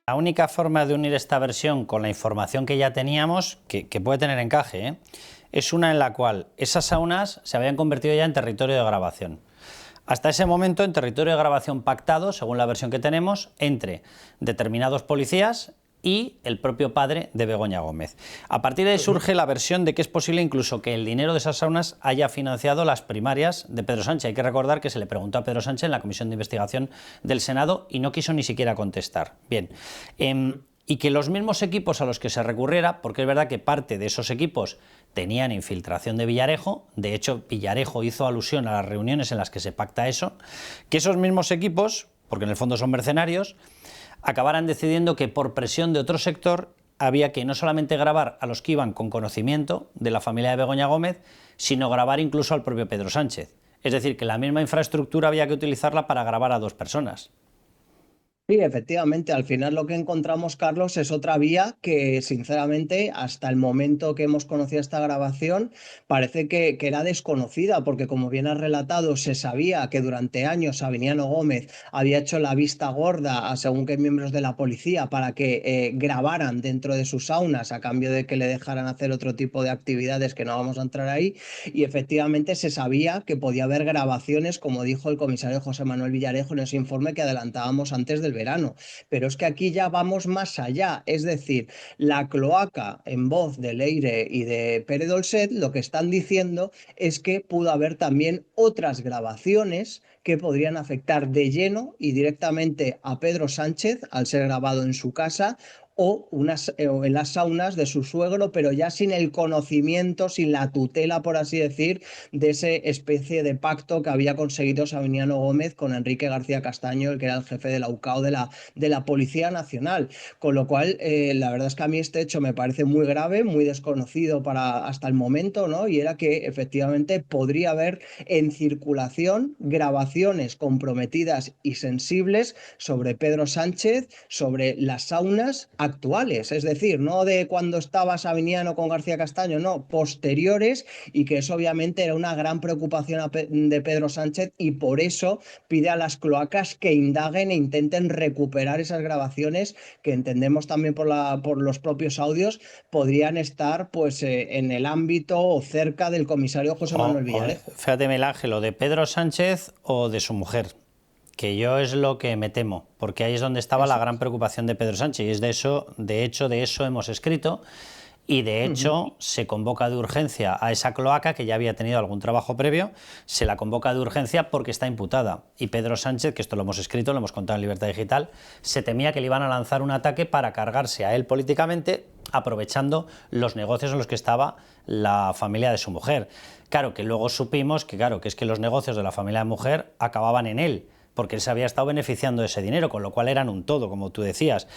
La única forma de unir esta versión con la información que ya teníamos, que puede tener encaje, es una en la cual esas saunas se habían convertido ya en territorio de grabación. Hasta ese momento en territorio de grabación pactado, según la versión que tenemos, entre determinados policías y el propio padre de Begoña Gómez. A partir de ahí surge la versión de que es posible incluso que el dinero de esas saunas haya financiado las primarias de Pedro Sánchez. Hay que recordar que se le preguntó a Pedro Sánchez en la Comisión de Investigación del Senado y no quiso ni siquiera contestar. Bien, y que los mismos equipos a los que se recurriera, porque es verdad que parte de esos equipos tenían infiltración de Villarejo, de hecho Villarejo hizo alusión a las reuniones en las que se pacta eso, que esos mismos equipos, porque en el fondo son mercenarios, acabaran decidiendo que por presión de otro sector había que no solamente grabar a los que iban con conocimiento de la familia de Begoña Gómez, sino grabar incluso al propio Pedro Sánchez. Es decir, que la misma infraestructura había que utilizarla para grabar a dos personas. Sí, efectivamente, al final lo que encontramos, Carlos, es otra vía que, sinceramente, hasta el momento que hemos conocido esta grabación, parece que era desconocida, porque como bien has relatado, se sabía que durante años Sabiniano Gómez había hecho la vista gorda a según qué miembros de la policía para que grabaran dentro de sus saunas a cambio de que le dejaran hacer otro tipo de actividades que no vamos a entrar ahí, y efectivamente se sabía que podía haber grabaciones, como dijo el comisario José Manuel Villarejo en ese informe que adelantábamos antes del verano. Pero es que aquí ya vamos más allá, es decir, la cloaca, en voz de Leire y de Pere Dolcet, lo que están diciendo es que pudo haber también otras grabaciones que podrían afectar de lleno y directamente a Pedro Sánchez al ser grabado en su casa o en las saunas de su suegro, pero ya sin el conocimiento, sin la tutela, por así decir, de esa especie de pacto que había conseguido Sabiniano Gómez con Enrique García Castaño, el que era el jefe de la UCAO de la Policía Nacional. Con lo cual, la verdad es que a mí este hecho me parece muy grave, muy desconocido hasta el momento, ¿no? Y era que efectivamente podría haber en circulación grabaciones comprometidas y sensibles sobre Pedro Sánchez, sobre las saunas actuales, es decir, no de cuando estaba Sabiniano con García Castaño, no, posteriores, y que eso obviamente era una gran preocupación de Pedro Sánchez y por eso pide a las cloacas que indaguen e intenten recuperar esas grabaciones que entendemos también por los propios audios podrían estar pues en el ámbito o cerca del comisario José Manuel Villarejo. Fíjate, Miguel Ángel, o de Pedro Sánchez o de su mujer, que yo es lo que me temo, porque ahí es donde estaba la gran preocupación de Pedro Sánchez, y es de hecho de eso hemos escrito, y de hecho se convoca de urgencia a esa cloaca que ya había tenido algún trabajo previo, se la convoca de urgencia porque está imputada, y Pedro Sánchez, que esto lo hemos escrito, lo hemos contado en Libertad Digital, se temía que le iban a lanzar un ataque para cargarse a él políticamente, aprovechando los negocios en los que estaba la familia de su mujer. Claro, que luego supimos que es que los negocios de la familia de mujer acababan en él, porque él se había estado beneficiando de ese dinero, con lo cual eran un todo, como tú decías.